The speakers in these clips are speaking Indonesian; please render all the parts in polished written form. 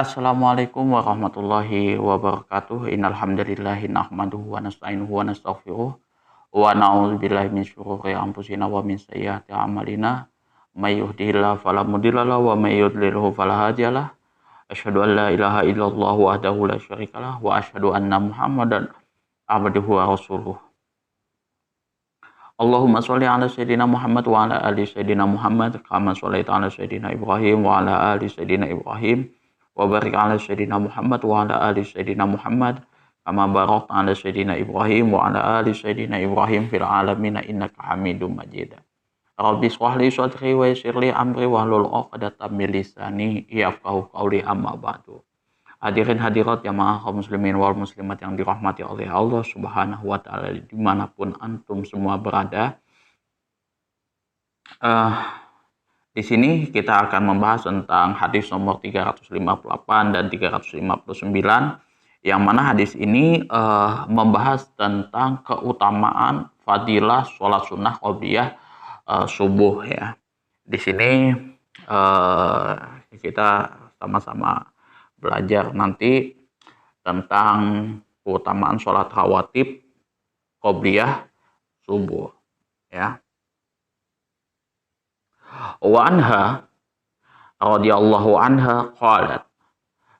Assalamualaikum warahmatullahi wabarakatuh. Innal hamdalillahi nahmaduhu wa nasta'inuhu wa nastaghfiruh wa na'udzubillahi min syururi anfusina wa min sayyiati a'malina. May yahdihillahu fala mudhillalah wa may yudlilhu fala hadiyalah. Asyhadu an la ilaha illallah wahdahu la syarikalah wa asyhadu anna Muhammadan abduhu wa rasuluh. Allahumma sholli ala sayyidina Muhammad wa ala ali sayyidina Muhammad kama shallaita ala sayyidina Ibrahim wa ala ali sayyidina Ibrahim wa barik ala sayyidina Muhammad wa ala ali sayyidina Muhammad kama barakta ala sayyidina Ibrahim wa ala ali sayyidina Ibrahim fil alamin innaka Hamidum Majid. Rabbi shrah li sadri wa yassir li amri wahlul 'uqdatam min lisani yafqahu qawli amma ba'du. Hadirin hadirat jamaah kaum muslimin wal muslimat yang dirahmati oleh Allah Subhanahu wa taala dimanapun antum semua berada. Di sini kita akan membahas tentang hadis nomor 358 dan 359, yang mana hadis ini membahas tentang keutamaan fadilah sholat sunnah qobliyah subuh ya. Di sini kita sama-sama belajar nanti tentang keutamaan sholat rawatib qobliyah subuh ya. Wa anha radhiyallahu anha qalat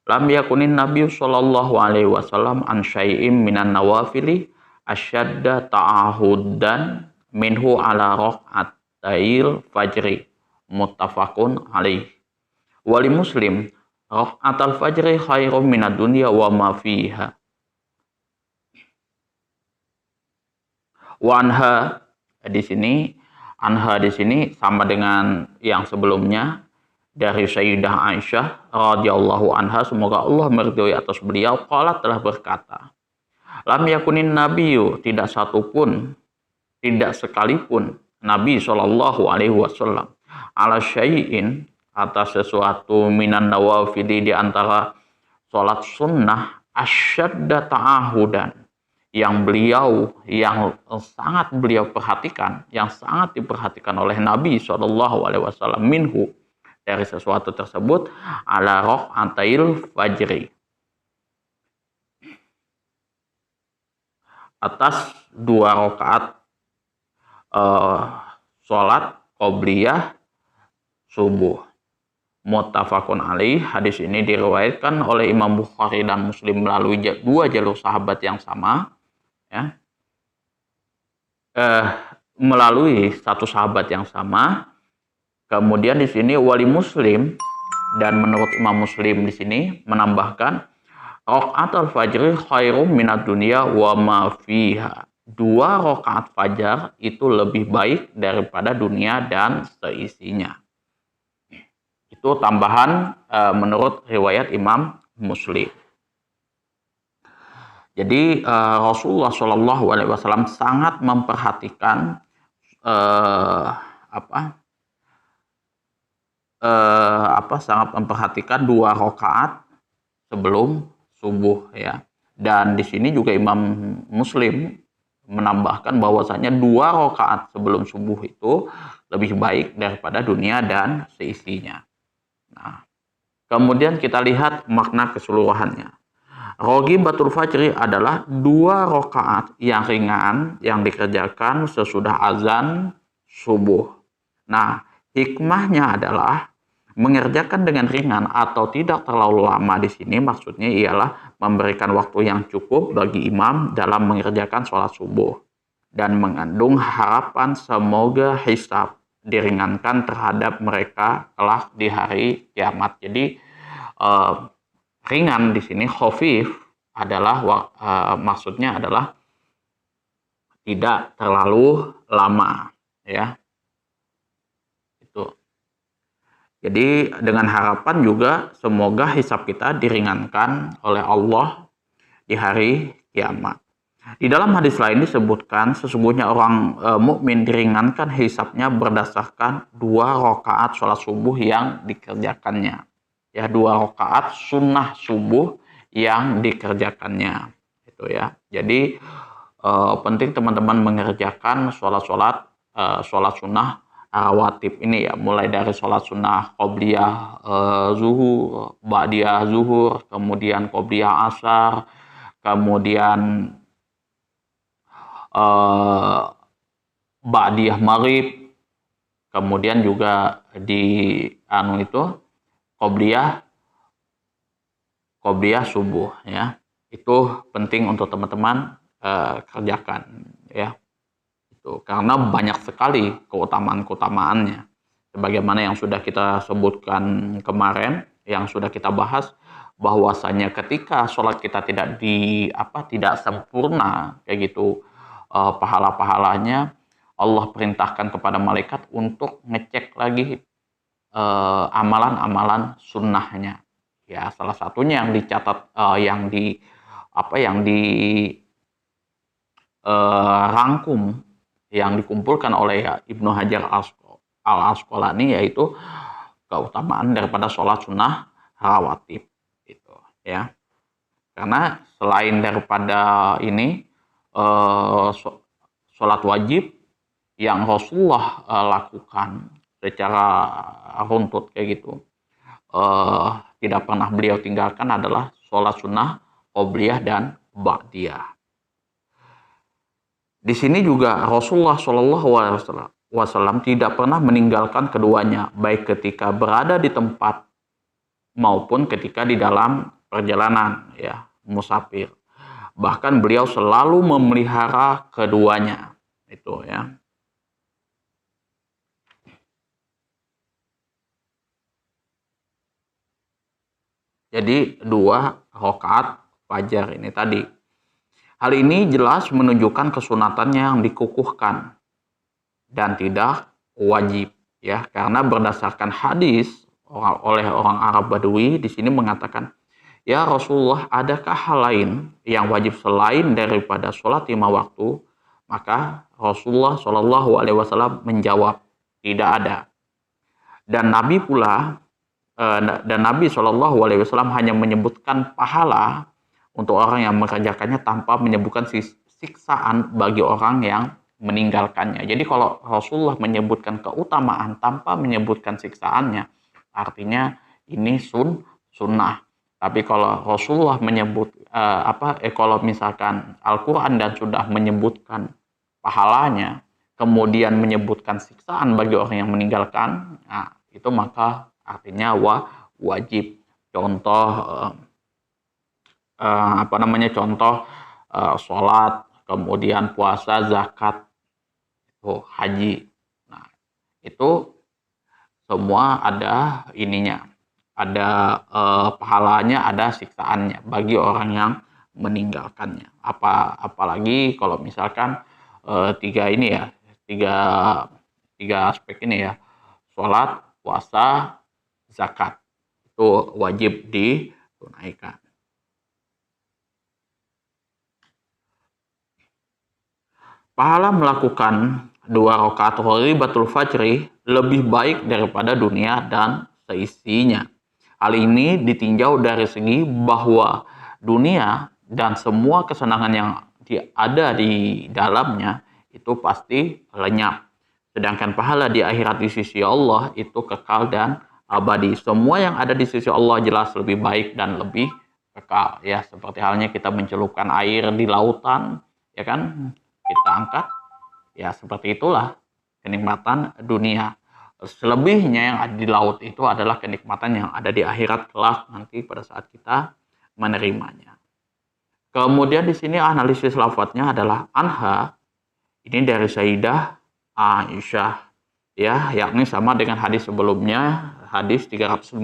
lam yakunin nabiy sallallahu alaihi wasallam an syai'im minan nawafili asyadda ta'ahudan minhu ala raq'atail fajri muttafaqun alaih. Wali Muslim raq'atal fajri khairum minad dunya wa ma fiha. Wa anha di sini sama dengan yang sebelumnya dari Sayyidah Aisyah radhiyallahu anha, semoga Allah meridhoi atas beliau, qalat telah berkata, lam yakunin nabiyyu, tidak sekalipun Nabi sallallahu alaihi wasallam ala syai'in, atas sesuatu minan nawafili, di antara salat sunnah, asyadda ta'ahudan, yang sangat beliau perhatikan, yang sangat diperhatikan oleh Nabi sallallahu alaihi wasallam, minhu, dari sesuatu tersebut, ala raq'atail fajri, atas 2 rakaat salat qobliyah subuh. Muttafaqun alaih. Hadis ini diriwayatkan oleh Imam Bukhari dan Muslim melalui 2 jalur sahabat yang sama ya. Melalui 1 sahabat yang sama. Kemudian di sini wali Muslim, dan menurut Imam Muslim di sini menambahkan raq'atul fajri khairum minad dunya wa ma fiha. 2 rakaat fajar itu lebih baik daripada dunia dan seisinya. Itu tambahan menurut riwayat Imam Muslim. Jadi Rasulullah Shallallahu Alaihi Wasallam sangat memperhatikan sangat memperhatikan 2 rakaat sebelum subuh ya. Dan di sini juga Imam Muslim menambahkan bahwasanya 2 rakaat sebelum subuh itu lebih baik daripada dunia dan seisinya. Nah, kemudian kita lihat makna keseluruhannya. Raghibatul fajri adalah 2 rakaat yang ringan yang dikerjakan sesudah azan subuh. Nah, hikmahnya adalah mengerjakan dengan ringan atau tidak terlalu lama. Di sini maksudnya ialah memberikan waktu yang cukup bagi imam dalam mengerjakan sholat subuh, dan mengandung harapan semoga hisab diringankan terhadap mereka kelak di hari kiamat. Jadi ringan di sini, khafif, adalah maksudnya adalah tidak terlalu lama ya. Itu. Jadi dengan harapan juga semoga hisab kita diringankan oleh Allah di hari kiamat. Di dalam hadis lain disebutkan sesungguhnya orang mukmin diringankan hisabnya berdasarkan 2 rakaat sholat subuh yang dikerjakannya. Ya, 2 rakaat sunnah subuh yang dikerjakannya. Itu ya. Jadi penting teman-teman mengerjakan sholat sunnah rawatib ini ya, mulai dari sholat sunnah qobliyah zuhur, ba'diyah zuhur, kemudian qobliyah asar, kemudian eh, ba'diyah maghrib, kemudian juga di qobliyah subuh ya. Itu penting untuk teman-teman kerjakan ya. Itu karena banyak sekali keutamaan-keutamaannya. Sebagaimana yang sudah kita sebutkan kemarin, yang sudah kita bahas, bahwasanya ketika sholat kita tidak sempurna kayak gitu pahala-pahalanya, Allah perintahkan kepada malaikat untuk ngecek lagi amalan-amalan sunnahnya. Ya, salah satunya yang dicatat yang dirangkum yang dikumpulkan oleh Ibnu Hajar al-Asqalani, yaitu keutamaan daripada sholat sunnah rawatib itu ya. Karena selain daripada ini sholat wajib yang Rasulullah lakukan secara runtut kayak gitu, tidak pernah beliau tinggalkan adalah sholat sunnah qobliyah dan ba'diyah. Di sini juga Rasulullah SAW tidak pernah meninggalkan keduanya, baik ketika berada di tempat maupun ketika di dalam perjalanan ya, musafir. Bahkan beliau selalu memelihara keduanya itu ya. Jadi 2 rakaat fajar ini tadi. Hal ini jelas menunjukkan kesunatannya yang dikukuhkan dan tidak wajib ya, karena berdasarkan hadis oleh orang Arab Badui di sini mengatakan, "Ya Rasulullah, adakah hal lain yang wajib selain daripada sholat 5 waktu?" Maka Rasulullah Shallallahu Alaihi Wasallam menjawab, "Tidak ada." Dan Nabi Shallallahu Alaihi Wasallam hanya menyebutkan pahala untuk orang yang mengerjakannya tanpa menyebutkan siksaan bagi orang yang meninggalkannya. Jadi kalau Rasulullah menyebutkan keutamaan tanpa menyebutkan siksaannya, artinya ini sunnah. Tapi kalau Rasulullah menyebut kalau misalkan Al-Quran dan sudah menyebutkan pahalanya, kemudian menyebutkan siksaan bagi orang yang meninggalkan, nah itu maka artinya wajib. Contoh sholat, kemudian puasa, zakat, haji. Nah, itu semua ada ininya, ada pahalanya, ada siksaannya bagi orang yang meninggalkannya. Apalagi kalau misalkan tiga aspek ini ya, sholat, puasa, zakat, itu wajib ditunaikan. Pahala melakukan 2 rakaat ghaibatul fajri lebih baik daripada dunia dan seisinya. Hal ini ditinjau dari segi bahwa dunia dan semua kesenangan yang ada di dalamnya itu pasti lenyap. Sedangkan pahala di akhirat di sisi Allah itu kekal dan abadi. Semua yang ada di sisi Allah jelas lebih baik dan lebih kekal ya, seperti halnya kita mencelupkan air di lautan ya kan, kita angkat ya, seperti itulah kenikmatan dunia. Selebihnya yang ada di laut itu adalah kenikmatan yang ada di akhirat kelak nanti pada saat kita menerimanya. Kemudian di sini analisis lafadznya adalah anha, ini dari Sayyidah Aisyah ya, yakni sama dengan hadis sebelumnya, hadis 357.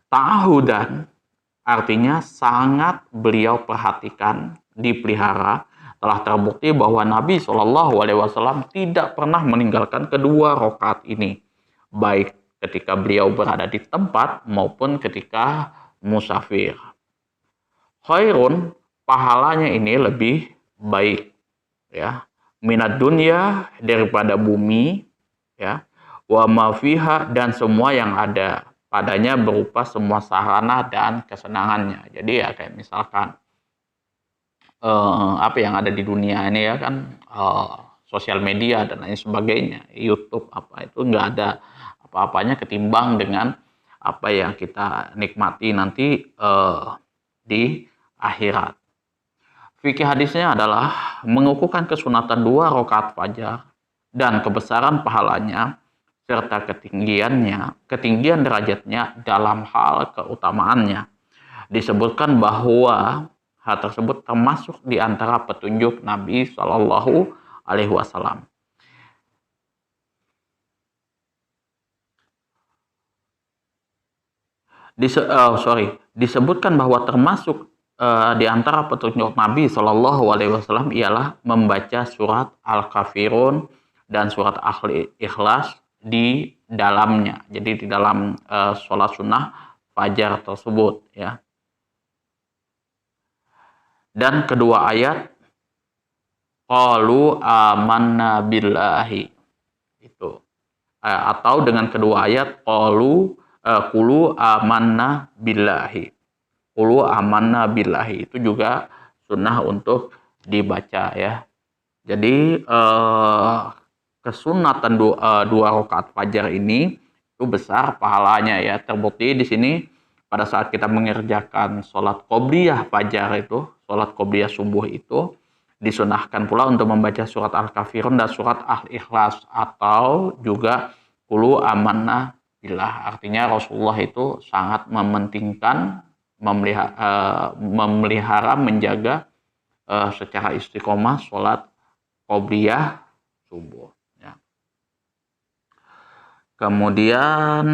Ta'ahudan artinya sangat beliau perhatikan, dipelihara. Telah terbukti bahwa Nabi Shallallahu Alaihi Wasallam tidak pernah meninggalkan kedua rakaat ini, baik ketika beliau berada di tempat maupun ketika musafir. Khairun, pahalanya ini lebih baik ya, minad dunya, daripada bumi ya, wa ma fiha, dan semua yang ada padanya berupa semua sarana dan kesenangannya. Jadi ya kayak misalkan apa yang ada di dunia ini ya kan, sosial media dan lain sebagainya, YouTube apa itu nggak ada apa-apanya ketimbang dengan apa yang kita nikmati nanti di akhirat. Fikih hadisnya adalah mengukuhkan kesunatan 2 rakaat fajar dan kebesaran pahalanya serta ketinggian derajatnya dalam hal keutamaannya. Disebutkan bahwa hal tersebut termasuk di antara petunjuk Nabi Shallallahu Alaihi Wasallam. Disebutkan bahwa termasuk di antara petunjuk Nabi Shallallahu Alaihi Wasallam ialah membaca surat Al-Kafirun dan surat Al-Ikhlas di dalamnya. Jadi di dalam sholat sunnah fajar tersebut, ya. Dan kedua ayat qalu amanna billahi itu, atau dengan kedua ayat qulu amanna billahi. Qulu amanna billahi itu juga sunnah untuk dibaca, ya. Jadi kesunatan 2 rakaat fajar ini itu besar pahalanya, ya. Terbukti di sini pada saat kita mengerjakan sholat qobliyah fajar itu, sholat qobliyah subuh itu, disunahkan pula untuk membaca surat Al-Kafirun dan surat Al-Ikhlas atau juga qulu amanna billah. Artinya Rasulullah itu sangat mementingkan, memelihara, menjaga secara istiqomah sholat qobliyah subuh, ya. Kemudian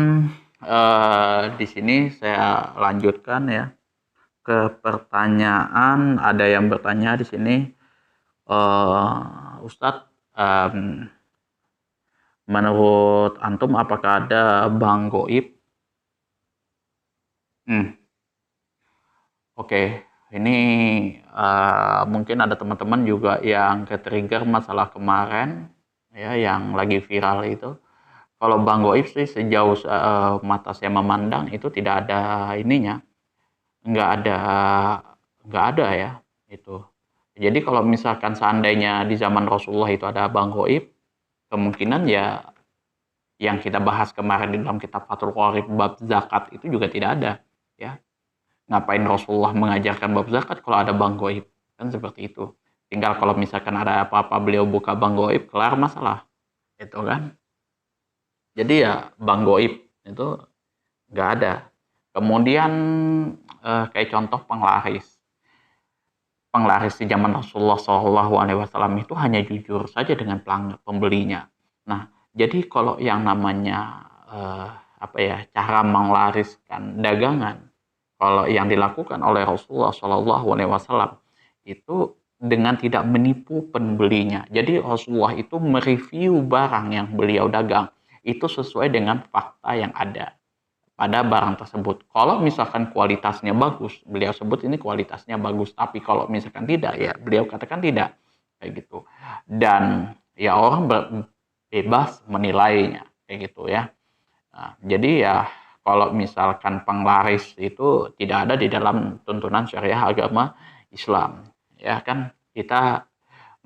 di sini saya lanjutkan, ya, ke pertanyaan. Ada yang bertanya di sini, Ustadz, menurut antum apakah ada bang goib? Oke. Ini mungkin ada teman-teman juga yang ke-trigger masalah kemarin, ya, yang lagi viral itu. Kalau bang goib sih sejauh mata saya memandang itu tidak ada ininya, nggak ada ya itu. Jadi kalau misalkan seandainya di zaman Rasulullah itu ada bang goib, kemungkinan ya yang kita bahas kemarin di dalam kitab Fathul Qorib bab zakat itu juga tidak ada, ya. Ngapain Rasulullah mengajarkan bab zakat kalau ada bang goib, kan seperti itu. Tinggal kalau misalkan ada apa-apa beliau buka bang goib, kelar masalah, itu kan. Jadi ya bang goib itu nggak ada. Kemudian kayak contoh penglaris di zaman Rasulullah SAW itu hanya jujur saja dengan pembelinya. Nah, jadi kalau yang namanya cara menglariskan dagangan, kalau yang dilakukan oleh Rasulullah SAW itu dengan tidak menipu pembelinya. Jadi Rasulullah itu mereview barang yang beliau dagang itu sesuai dengan fakta yang ada pada barang tersebut. Kalau misalkan kualitasnya bagus, beliau sebut ini kualitasnya bagus. Tapi kalau misalkan tidak, ya beliau katakan tidak, kayak gitu. Dan ya orang bebas menilainya, kayak gitu, ya. Nah, jadi ya kalau misalkan penglaris itu tidak ada di dalam tuntunan syariah agama Islam, ya kan. Kita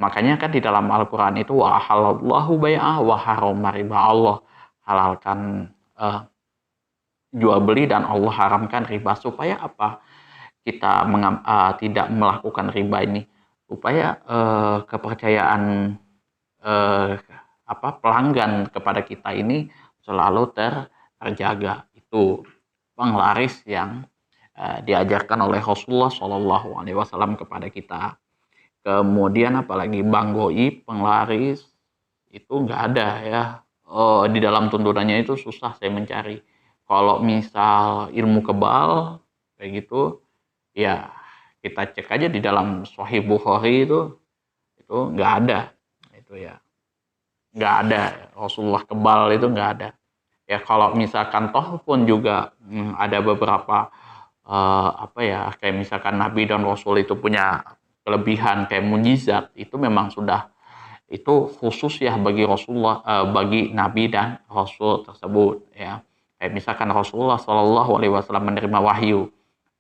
makanya kan di dalam Al-Quran itu wa halallahu bai'ah wa harrama riba. Allah halalkan jual beli dan Allah haramkan riba. Supaya apa? Kita tidak melakukan riba ini supaya kepercayaan pelanggan kepada kita ini selalu terjaga. Itu penglaris yang diajarkan oleh Rasulullah SAW kepada kita. Kemudian apalagi bang goib, penglaris itu nggak ada, ya. Di dalam tuntunannya itu susah saya mencari. Kalau misal ilmu kebal kayak gitu, ya kita cek aja di dalam Sahih Bukhari itu nggak ada, itu ya nggak ada. Rasulullah kebal itu nggak ada. Ya kalau misalkan toh pun juga ada beberapa kayak misalkan Nabi dan Rasul itu punya kelebihan kayak mujizat, itu memang sudah itu khusus ya bagi Rasulullah, bagi Nabi dan Rasul tersebut, ya. Kayak misalkan Rasulullah SAW menerima wahyu,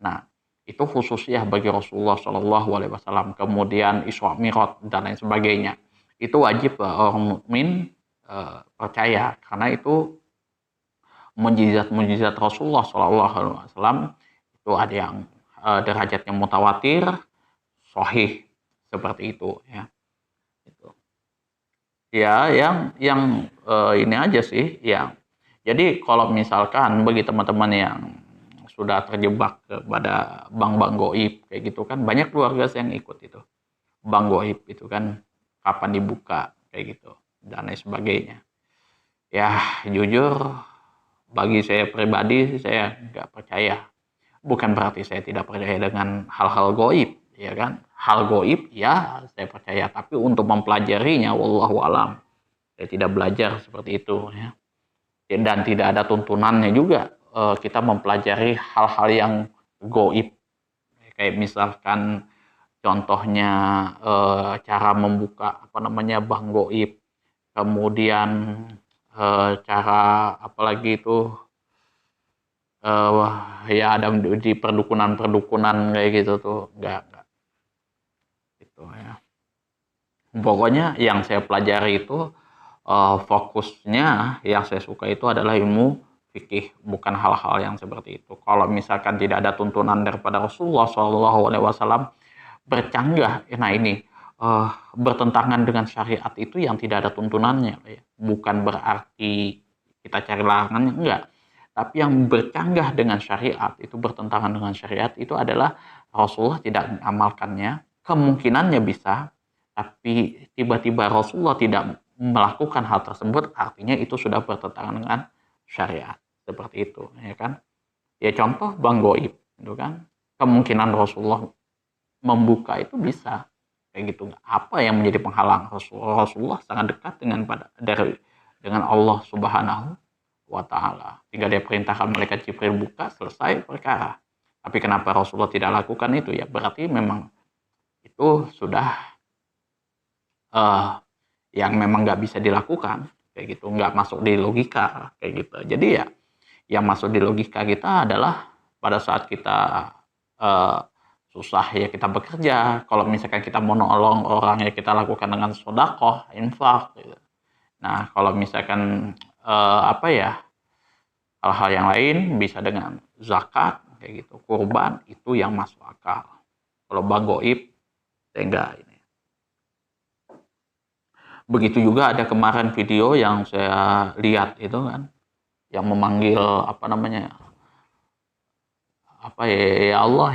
nah itu khusus ya bagi Rasulullah SAW. Kemudian Isra Mi'raj dan lain sebagainya, itu wajib orang mukmin percaya, karena itu mukjizat-mukjizat Rasulullah SAW. Itu ada yang derajatnya mutawatir, sahih, seperti itu ya. Itu. Ya, yang ini aja sih, yang jadi kalau misalkan bagi teman-teman yang sudah terjebak kepada bank-bank goib kayak gitu kan, banyak keluarga saya yang ikut itu bank goib itu kan, kapan dibuka kayak gitu dan lain sebagainya. Ya jujur, bagi saya pribadi saya nggak percaya. Bukan berarti saya tidak percaya dengan hal-hal goib, ya kan? Hal goib ya saya percaya, tapi untuk mempelajarinya wallahu alam saya tidak belajar seperti itu ya. Dan tidak ada tuntunannya juga kita mempelajari hal-hal yang goib, kayak misalkan contohnya cara membuka apa namanya bank goib, kemudian cara apalagi itu ya ada di perdukunan-perdukunan kayak gitu tuh, enggak gitu ya. Pokoknya yang saya pelajari itu fokusnya yang saya suka itu adalah ilmu fikih, bukan hal-hal yang seperti itu. Kalau misalkan tidak ada tuntunan daripada Rasulullah SAW bercanggah, nah ini bertentangan dengan syariat itu yang tidak ada tuntunannya, ya. Bukan berarti kita cari larangannya, enggak. Tapi yang bercanggah dengan syariat, itu bertentangan dengan syariat, itu adalah Rasulullah tidak mengamalkannya. Kemungkinannya bisa, tapi tiba-tiba Rasulullah tidak melakukan hal tersebut, artinya itu sudah bertentangan dengan syariat. Seperti itu, ya kan? Ya contoh Bang Goib, itu kan. Kemungkinan Rasulullah membuka itu bisa. Kayak gitu. Apa yang menjadi penghalang? Rasulullah sangat dekat dengan Allah Subhanahu wa Ta'ala. Tinggal dia perintahkan malaikat Jibril buka, selesai perkara. Tapi kenapa Rasulullah tidak lakukan itu? Ya berarti memang itu sudah yang memang nggak bisa dilakukan, kayak gitu, nggak masuk di logika, kayak gitu. Jadi ya, yang masuk di logika kita adalah pada saat kita susah ya kita bekerja. Kalau misalkan kita mau nolong orang ya kita lakukan dengan sodakoh, infak. Gitu. Nah kalau misalkan apa ya, hal-hal yang lain bisa dengan zakat kayak gitu, kurban, itu yang masuk akal. Kalau bang goib, saya enggak ini. Begitu juga ada kemarin video yang saya lihat itu kan, yang memanggil apa namanya, apa ya Allah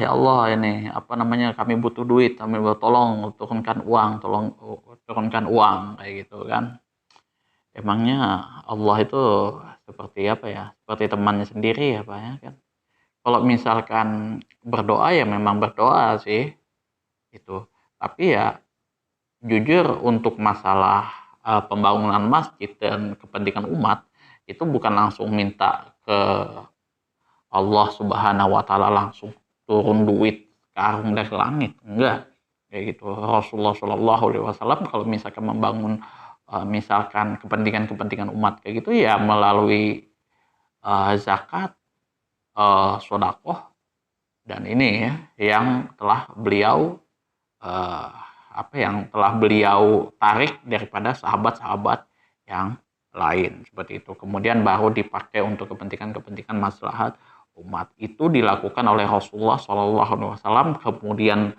ini apa namanya, kami butuh duit, kami butuh, tolong turunkan uang, tolong turunkan uang kayak gitu kan. Emangnya Allah itu seperti apa ya? Seperti temannya sendiri ya Pak ya kan. Kalau misalkan berdoa ya memang berdoa sih itu. Tapi ya jujur untuk masalah pembangunan masjid dan kepentingan umat itu bukan langsung minta ke Allah Subhanahu wa Ta'ala langsung turun duit karung dari langit, enggak kayak gitu. Rasulullah Shallallahu Alaihi Wasallam kalau misalkan membangun misalkan kepentingan umat kayak gitu ya melalui zakat, sodakoh, dan ini ya yang telah beliau uh, yang telah beliau tarik daripada sahabat-sahabat yang lain seperti itu. Kemudian baru dipakai untuk kepentingan maslahat umat. Itu dilakukan oleh Rasulullah SAW, kemudian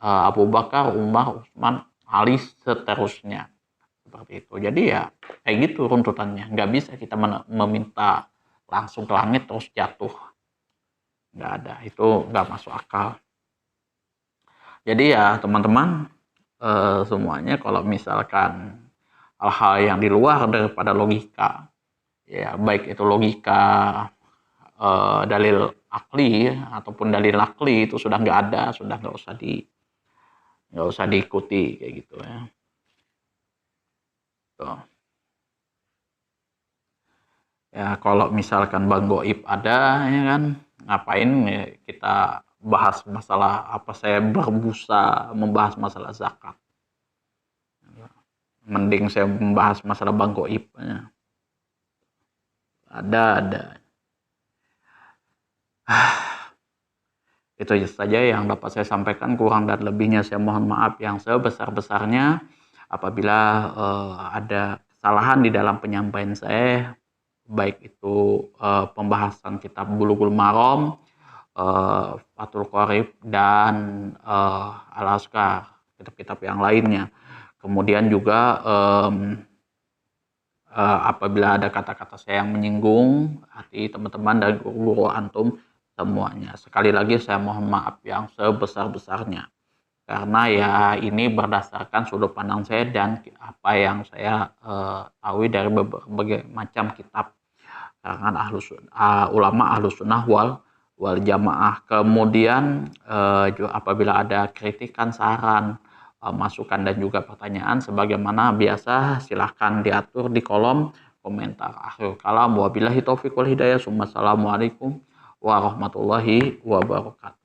Abu Bakar, Umar, Utsman, Ali, seterusnya seperti itu. Jadi ya kayak gitu runtutannya. Nggak bisa kita meminta langsung ke langit terus jatuh. Nggak ada. Itu nggak masuk akal. Jadi ya teman-teman, semuanya kalau misalkan hal-hal yang di luar daripada logika, ya baik itu logika dalil akli ataupun dalil akli itu sudah nggak ada, sudah nggak usah diikuti kayak gitu ya. Tuh. Ya kalau misalkan Bang Goib ada ya kan, ngapain ya kita bahas masalah apa, saya berbusa membahas masalah zakat. Mending saya membahas masalah Bang Goib ya. Ada. Itu saja yang dapat saya sampaikan, kurang dan lebihnya saya mohon maaf yang sebesar-besarnya. apabila ada kesalahan di dalam penyampaian saya, baik itu pembahasan kitab Bulughul Maram, Fathul Qorib, dan Al-Azkar, kitab-kitab yang lainnya. Kemudian juga apabila ada kata-kata saya yang menyinggung hati teman-teman dan guru antum semuanya. Sekali lagi saya mohon maaf yang sebesar-besarnya. Karena ya ini berdasarkan sudut pandang saya dan apa yang saya tahu dari berbagai macam kitab karangan ulama ahlus sunnah wal jamaah. Kemudian apabila ada kritikan, saran, masukan dan juga pertanyaan sebagaimana biasa silahkan diatur di kolom komentar. Akhir kalam, wabillahi taufiq wal hidayah. Assalamualaikum warahmatullahi wabarakatuh.